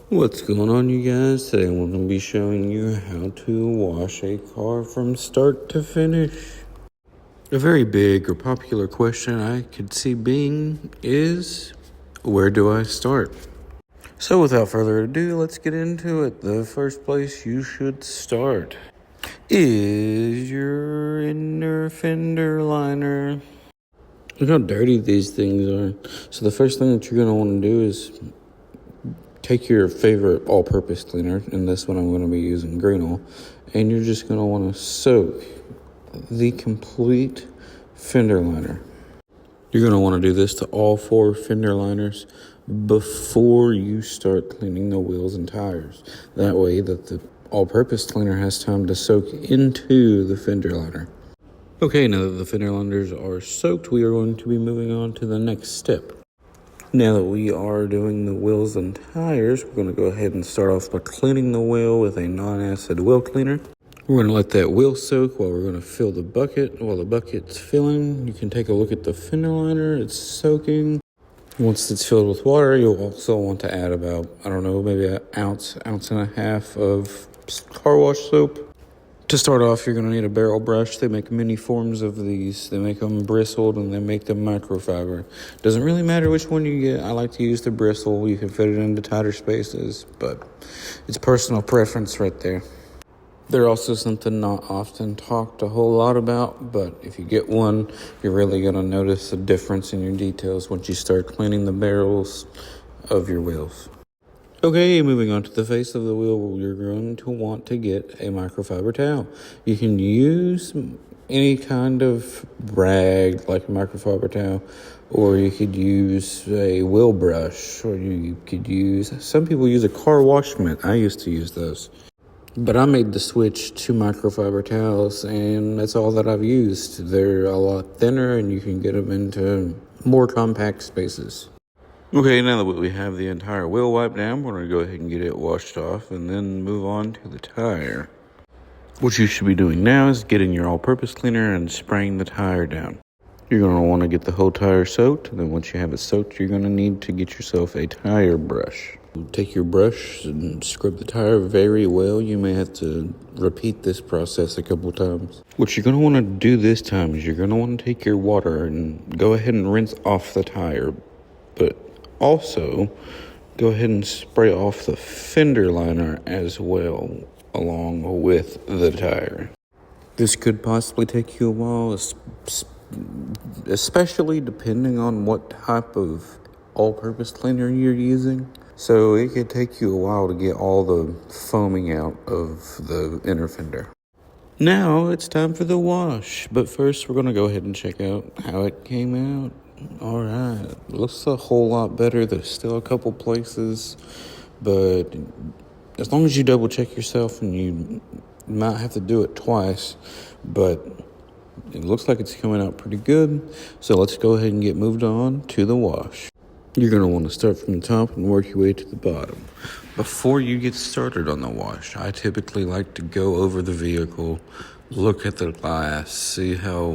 What's going on, you guys? Today I'm going to be showing you how to wash a car from start to finish. A very big or popular question I could see being is, where do I start? So without further ado, let's get into it. The first place you should start is your inner fender liner. Look how dirty these things are. So the first thing that you're going to want to do is take your favorite all-purpose cleaner, and this one I'm going to be using Greenall, and you're just going to want to soak the complete fender liner. You're going to want to do this to all 4 fender liners before you start cleaning the wheels and tires. That way that the all-purpose cleaner has time to soak into the fender liner. Okay, now that the fender liners are soaked, we are going to be moving on to the next step. Now that we are doing the wheels and tires, we're going to go ahead and start off by cleaning the wheel with a non-acid wheel cleaner. We're going to let that wheel soak while we're going to fill the bucket. While the bucket's filling, you can take a look at the fender liner. It's soaking. Once it's filled with water, you'll also want to add about, maybe an ounce and a half of car wash soap. To start off, you're going to need a barrel brush. They make many forms of these. They make them bristled and they make them microfiber. Doesn't really matter which one you get. I like to use the bristle. You can fit it into tighter spaces, but it's personal preference right there. They're also something not often talked a whole lot about, but if you get one, you're really going to notice a difference in your details once you start cleaning the barrels of your wheels. Okay, moving on to the face of the wheel, you're going to want to get a microfiber towel. You can use any kind of rag like a microfiber towel, or you could use a wheel brush, or you could use, some people use a car wash mitt. I used to use those. But I made the switch to microfiber towels, and that's all that I've used. They're a lot thinner, and you can get them into more compact spaces. Okay, now that we have the entire wheel wiped down, we're going to go ahead and get it washed off and then move on to the tire. What you should be doing now is getting your all-purpose cleaner and spraying the tire down. You're going to want to get the whole tire soaked, and then once you have it soaked, you're going to need to get yourself a tire brush. Take your brush and scrub the tire very well. You may have to repeat this process a couple times. What you're going to want to do this time is you're going to want to take your water and go ahead and rinse off the tire, but also go ahead and spray off the fender liner as well, along with the tire. This could possibly take you a while, especially depending on what type of all-purpose cleaner you're using. So it could take you a while to get all the foaming out of the inner fender. Now it's time for the wash, but first we're going to go ahead and check out how it came out. Alright, looks a whole lot better. There's still a couple places, but as long as you double check yourself, and you might have to do it twice, but it looks like it's coming out pretty good. So let's go ahead and get moved on to the wash. You're going to want to start from the top and work your way to the bottom. Before you get started on the wash, I typically like to go over the vehicle, look at the glass, see how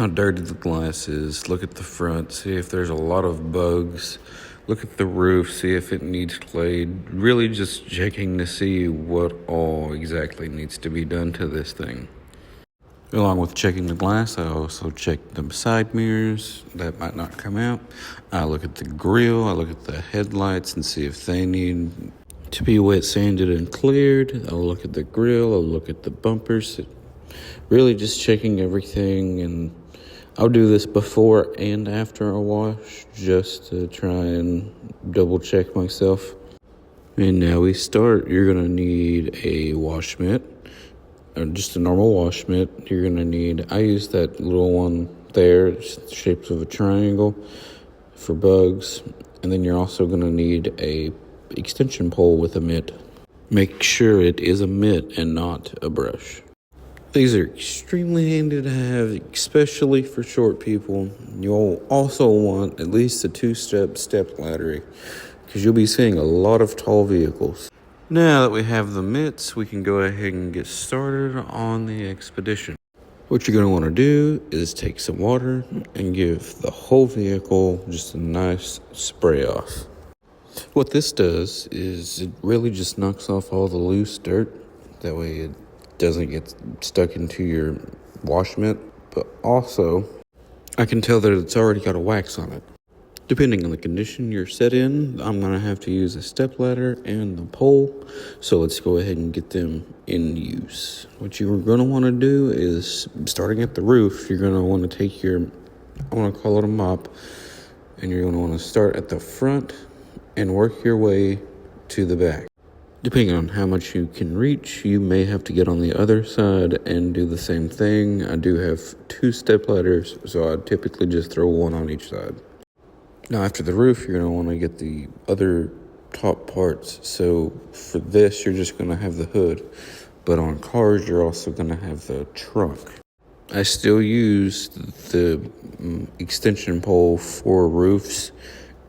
dirty the glass is, look at the front, see if there's a lot of bugs, look at the roof, see if it needs clayed, really just checking to see what all exactly needs to be done to this thing. Along with checking the glass, I also check the side mirrors that might not come out. I look at the grill, I look at the headlights and see if they need to be wet sanded and cleared. I'll look at the grill, I'll look at the bumpers. Really just checking everything, and I'll do this before and after a wash just to try and double check myself. And now we start. You're going to need a wash mitt. Or just a normal wash mitt. You're going to need, I use that little one there, it's the shape of a triangle for bugs. And then you're also going to need a extension pole with a mitt. Make sure it is a mitt and not a brush. These are extremely handy to have, especially for short people. You'll also want at least a 2-step step ladder, because you'll be seeing a lot of tall vehicles. Now that we have the mitts, we can go ahead and get started on the expedition. What you're going to want to do is take some water and give the whole vehicle just a nice spray off. What this does is it really just knocks off all the loose dirt. That way it doesn't get stuck into your wash mitt. But also, I can tell that it's already got a wax on it. Depending on the condition you're set in, I'm going to have to use a stepladder and the pole. So let's go ahead and get them in use. What you're going to want to do is, starting at the roof, you're going to want to take your, I want to call it a mop, and you're going to want to start at the front and work your way to the back. Depending on how much you can reach, you may have to get on the other side and do the same thing. I do have 2 stepladders, so I typically just throw one on each side. Now, after the roof, you're going to want to get the other top parts. So for this, you're just going to have the hood. But on cars, you're also going to have the trunk. I still use the extension pole for roofs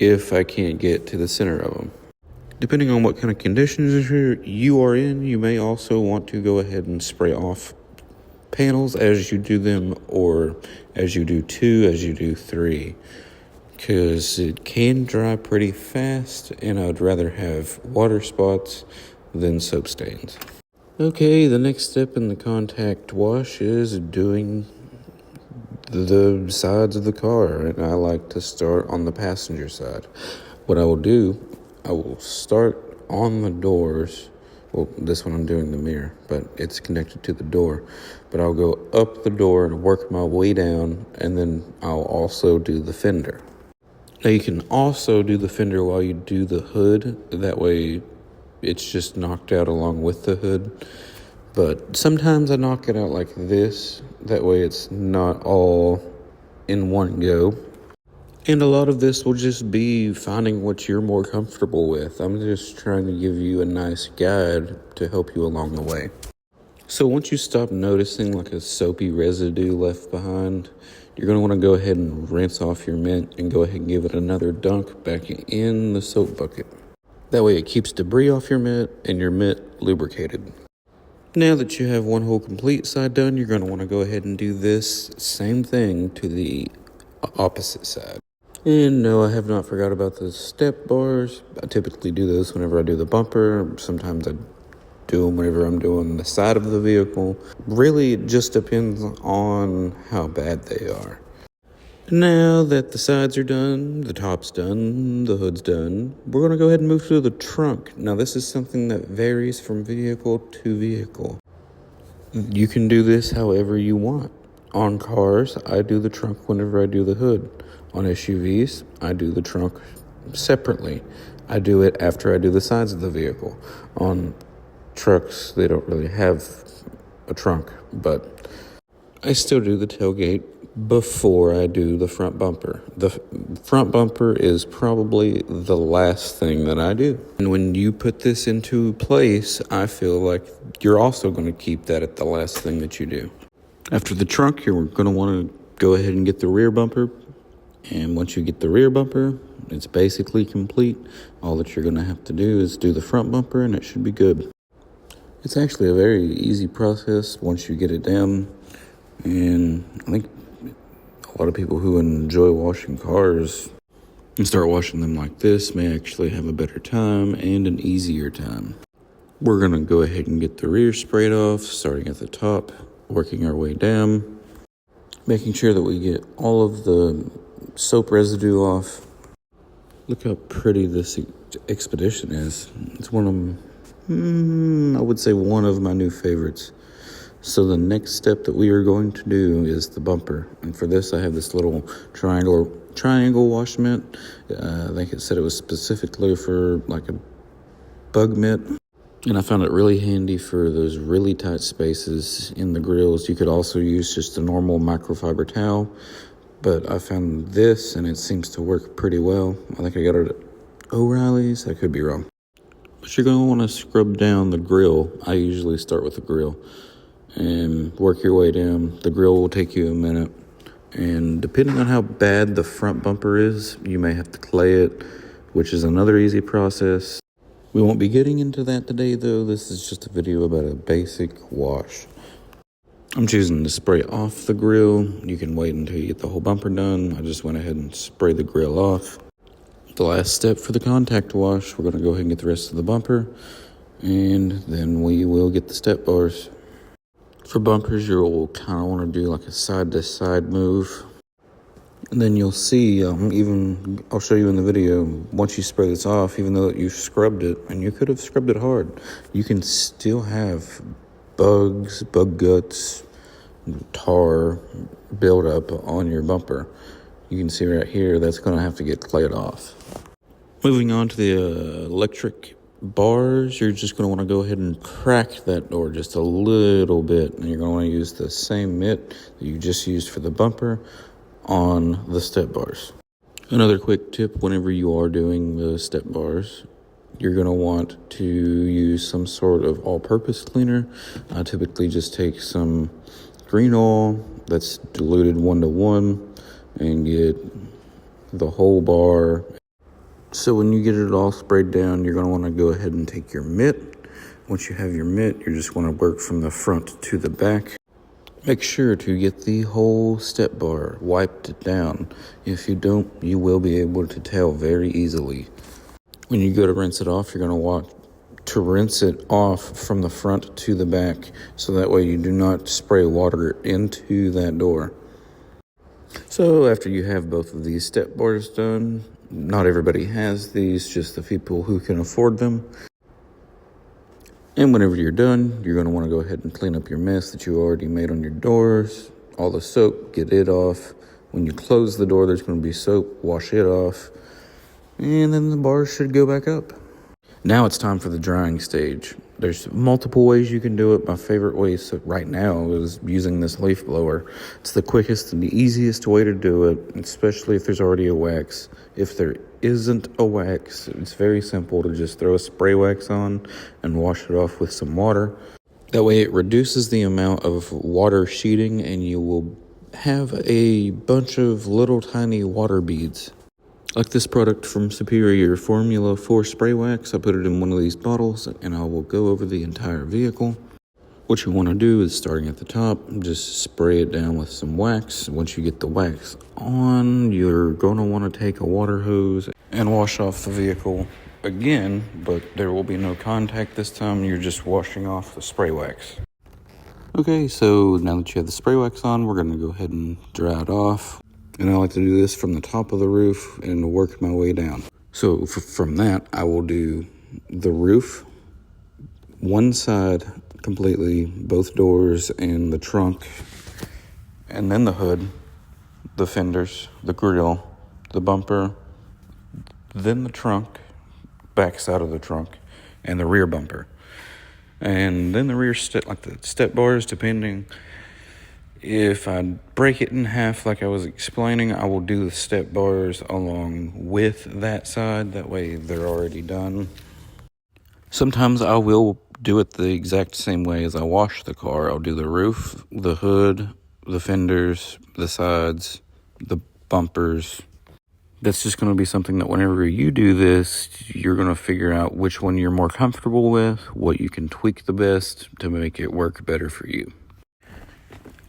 if I can't get to the center of them. Depending on what kind of conditions you are in, you may also want to go ahead and spray off panels as you do them, or as you do 2, as you do 3. Because it can dry pretty fast, and I'd rather have water spots than soap stains. Okay, the next step in the contact wash is doing the sides of the car, and I like to start on the passenger side. What I will do, I will start on the doors. Well, this one I'm doing the mirror, but it's connected to the door. But I'll go up the door and work my way down, and then I'll also do the fender. Now, you can also do the fender while you do the hood. That way, it's just knocked out along with the hood. But sometimes I knock it out like this. That way, it's not all in one go. And a lot of this will just be finding what you're more comfortable with. I'm just trying to give you a nice guide to help you along the way. So once you stop noticing like a soapy residue left behind, you're going to want to go ahead and rinse off your mitt and go ahead and give it another dunk back in the soap bucket. That way it keeps debris off your mitt and your mitt lubricated. Now that you have one whole complete side done, you're going to want to go ahead and do this same thing to the opposite side. And no, I have not forgot about the step bars. I typically do this whenever I do the bumper. Sometimes I do them whenever I'm doing the side of the vehicle. Really, it just depends on how bad they are. Now that the sides are done, the top's done, the hood's done, we're going to go ahead and move to the trunk. Now, this is something that varies from vehicle to vehicle. You can do this however you want. On cars, I do the trunk whenever I do the hood. On SUVs, I do the trunk separately. I do it after I do the sides of the vehicle. On trucks, they don't really have a trunk, but I still do the tailgate before I do the front bumper. The front bumper is probably the last thing that I do. And when you put this into place, I feel like you're also going to keep that at the last thing that you do. After the trunk, you're going to want to go ahead and get the rear bumper. And once you get the rear bumper, it's basically complete. All that you're going to have to do is do the front bumper, and it should be good. It's actually a very easy process once you get it down. And I think a lot of people who enjoy washing cars and start washing them like this may actually have a better time and an easier time. We're going to go ahead and get the rear sprayed off, starting at the top, working our way down, making sure that we get all of the soap residue off. Look how pretty this Expedition is. It's one of, I would say, one of my new favorites. So the next step that we are going to do is the bumper. And for this, I have this little triangle wash mitt. I think it said it was specifically for like a bug mitt. And I found it really handy for those really tight spaces in the grills. You could also use just a normal microfiber towel. But I found this, and it seems to work pretty well. I think I got it at O'Reilly's. I could be wrong. But you're going to want to scrub down the grill. I usually start with the grill and work your way down. The grill will take you a minute. And depending on how bad the front bumper is, you may have to clay it, which is another easy process. We won't be getting into that today, though. This is just a video about a basic wash. I'm choosing to spray off the grill. You can wait until you get the whole bumper done. I just went ahead and sprayed the grill off. The last step for the contact wash, we're going to go ahead and get the rest of the bumper, and then we will get the step bars. For bumpers, you'll kind of want to do like a side-to-side move. And then you'll see, I'll show you in the video, once you spray this off, even though you've scrubbed it, and you could have scrubbed it hard, you can still have bugs, bug guts, tar build up on your bumper. You can see right here, that's going to have to get clayed off. Moving on to the electric bars, you're just going to want to go ahead and crack that door just a little bit, and you're going to want to use the same mitt that you just used for the bumper on the step bars. Another quick tip, whenever you are doing the step bars, you're going to want to use some sort of all-purpose cleaner. I typically just take some green oil that's diluted 1-to-1 and get the whole bar. So when you get it all sprayed down, you're going to want to go ahead and take your mitt. Once you have your mitt, you're just going to work from the front to the back. Make sure to get the whole step bar wiped down. If you don't, you will be able to tell very easily. When you go to rinse it off, you're going to want to rinse it off from the front to the back, so that way you do not spray water into that door. So after you have both of these step bars done, not everybody has these, just the people who can afford them. And whenever you're done, you're going to want to go ahead and clean up your mess that you already made on your doors. All the soap, get it off. When you close the door, there's going to be soap. Wash it off. And then the bars should go back up. Now it's time for the drying stage. There's multiple ways you can do it. My favorite way right now is using this leaf blower. It's the quickest and the easiest way to do it, especially if there's already a wax. If there isn't a wax, it's very simple to just throw a spray wax on and wash it off with some water. That way it reduces the amount of water sheeting, and you will have a bunch of little tiny water beads. Like this product from Superior, Formula 4 Spray Wax. I put it in one of these bottles, and I will go over the entire vehicle. What you want to do is, starting at the top, just spray it down with some wax. Once you get the wax on, you're going to want to take a water hose and wash off the vehicle again, but there will be no contact this time. You're just washing off the spray wax. Okay, so now that you have the spray wax on, we're going to go ahead and dry it off. And I like to do this from the top of the roof and work my way down. So from that, I will do the roof, one side completely, both doors and the trunk, and then the hood, the fenders, the grill, the bumper, then the trunk, back side of the trunk, and the rear bumper. And then the rear like the step bars, depending. If I break it in half like I was explaining, I will do the step bars along with that side. That way they're already done. Sometimes I will do it the exact same way as I wash the car. I'll do the roof, the hood, the fenders, the sides, the bumpers. That's just going to be something that whenever you do this, you're going to figure out which one you're more comfortable with, what you can tweak the best to make it work better for you.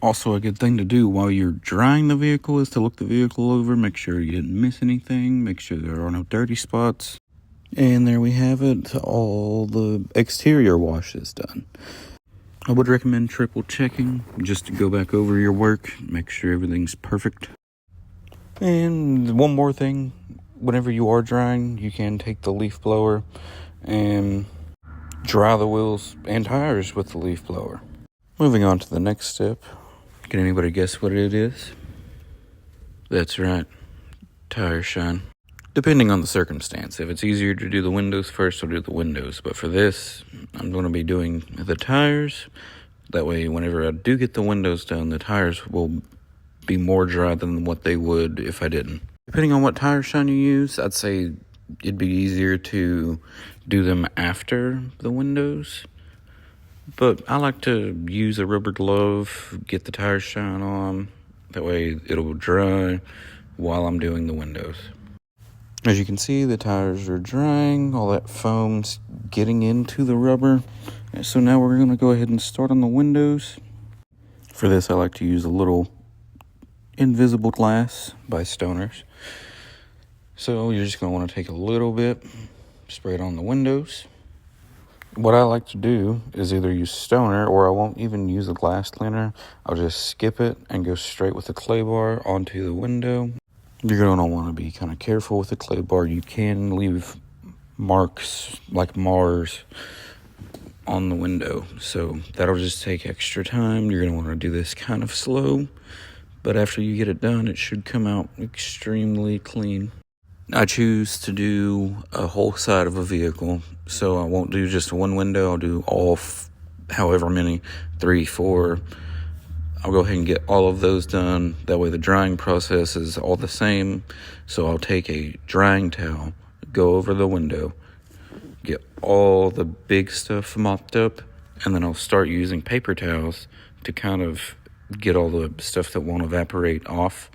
Also, a good thing to do while you're drying the vehicle is to look the vehicle over, make sure you didn't miss anything, make sure there are no dirty spots. And there we have it, all the exterior washes done. I would recommend triple checking just to go back over your work, make sure everything's perfect. And one more thing, whenever you are drying, you can take the leaf blower and dry the wheels and tires with the leaf blower. Moving on to the next step. Can anybody guess what it is? That's right, tire shine. Depending on the circumstance. If it's easier to do the windows first, I'll do the windows. But for this, I'm going to be doing the tires. That way, whenever I do get the windows done, the tires will be more dry than what they would if I didn't. Depending on what tire shine you use, I'd say it'd be easier to do them after the windows. But I like to use a rubber glove, get the tire shine on. That way it'll dry while I'm doing the windows. As you can see, the tires are drying. All that foam's getting into the rubber. So now we're going to go ahead and start on the windows. For this, I like to use a little invisible glass by Stoners. So you're just going to want to take a little bit, spray it on the windows. What I like to do is either use Stoner, or I won't even use a glass cleaner. I'll just skip it and go straight with the clay bar onto the window. You're going to want to be kind of careful with the clay bar. You can leave marks like Mars on the window, so that'll just take extra time. You're going to want to do this kind of slow, but after you get it done, it should come out extremely clean. I choose to do a whole side of a vehicle, so I won't do just one window. I'll do all, however many, 3, 4. I'll go ahead and get all of those done. That way the drying process is all the same. So I'll take a drying towel, go over the window, get all the big stuff mopped up, and then I'll start using paper towels to kind of get all the stuff that won't evaporate off.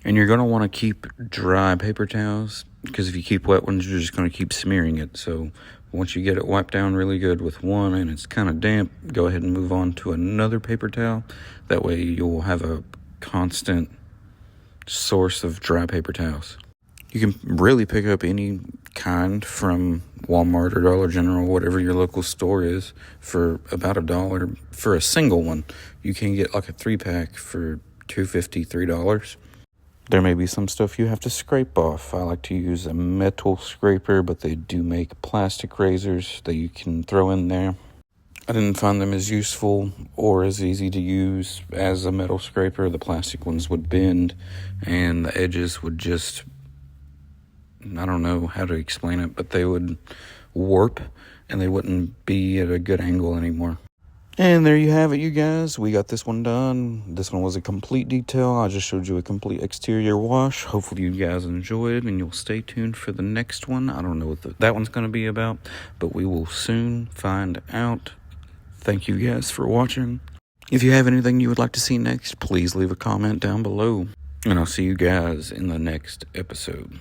And you're going to want to keep dry paper towels, because if you keep wet ones, you're just going to keep smearing it. So once you get it wiped down really good with one and it's kind of damp, go ahead and move on to another paper towel. That way you'll have a constant source of dry paper towels. You can really pick up any kind from Walmart or Dollar General, whatever your local store is, for about $1 for a single one. You can get like a 3-pack for $2.50, $3. There may be some stuff you have to scrape off. I like to use a metal scraper, but they do make plastic razors that you can throw in there. I didn't find them as useful or as easy to use as a metal scraper. The plastic ones would bend, and the edges would just, I don't know how to explain it, but they would warp, and they wouldn't be at a good angle anymore. And there you have it, you guys. We got this one done. This one was a complete detail. I just showed you a complete exterior wash. Hopefully you guys enjoyed, and you'll stay tuned for the next one. I don't know what that one's going to be about, but we will soon find out. Thank you guys for watching. If you have anything you would like to see next, please leave a comment down below. And I'll see you guys in the next episode.